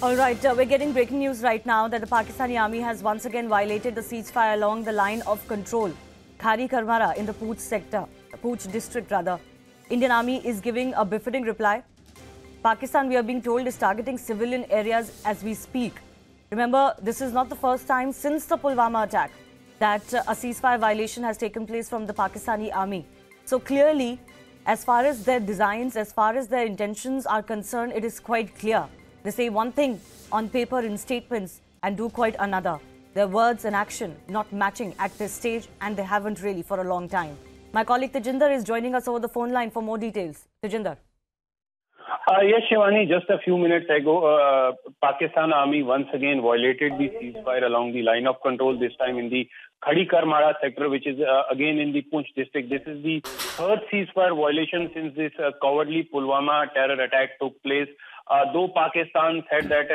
All right, we're getting breaking news right now that the Pakistani army has once again violated the ceasefire along the line of control. Khari Karmara in the Pooch sector, Pooch district rather. Indian army is giving a befitting reply. Pakistan, we are being told, is targeting civilian areas as we speak. Remember, this is not the first time since the Pulwama attack that a ceasefire violation has taken place from the Pakistani army. So clearly, as far as their designs, as far as their intentions are concerned, it is quite clear. They say one thing on paper in statements and do quite another. Their words and action not matching at this stage, and they haven't really for a long time. My colleague Tejinder is joining us over the phone line for more details. Tejinder. Yes, Shivani, just a few minutes ago, Pakistan Army once again violated the ceasefire along the line of control, this time in the Khari Karmara sector, which is again in the Poonch district. This is the third ceasefire violation since this cowardly Pulwama terror attack took place. Though Pakistan said that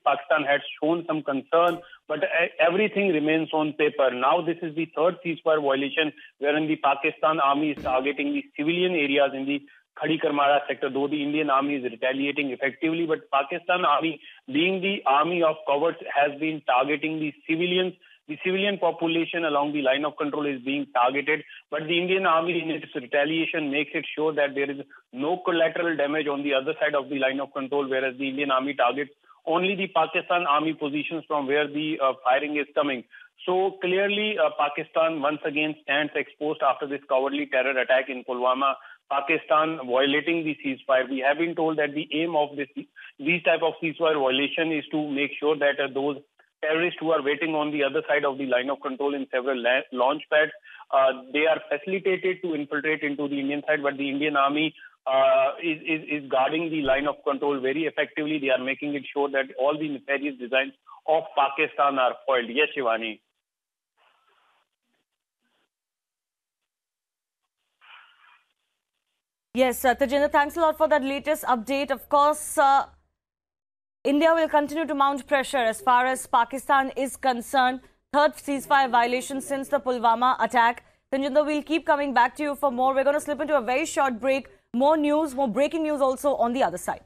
Pakistan had shown some concern, but everything remains on paper. Now this is the third ceasefire violation wherein the Pakistan army is targeting the civilian areas in the Khari Karmara sector, though the Indian army is retaliating effectively. But Pakistan army, being the army of cowards, has been targeting the civilians. The civilian population along the line of control is being targeted, but the Indian army in its retaliation makes it sure that there is no collateral damage on the other side of the line of control, whereas the Indian army targets only the Pakistan army positions from where the firing is coming. So clearly, Pakistan once again stands exposed after this cowardly terror attack in Pulwama. Pakistan violating the ceasefire. We have been told that the aim of these type of ceasefire violation is to make sure that those terrorists who are waiting on the other side of the line of control in several launch pads, they are facilitated to infiltrate into the Indian side, but the Indian army is guarding the line of control very effectively. They are making it sure that all the nefarious designs of Pakistan are foiled. Yes, Shivani. Yes, Tejinder, thanks a lot for that latest update. Of course, India will continue to mount pressure as far as Pakistan is concerned. Third ceasefire violation since the Pulwama attack. Tejinder, we'll keep coming back to you for more. We're going to slip into a very short break. More news, more breaking news also on the other side.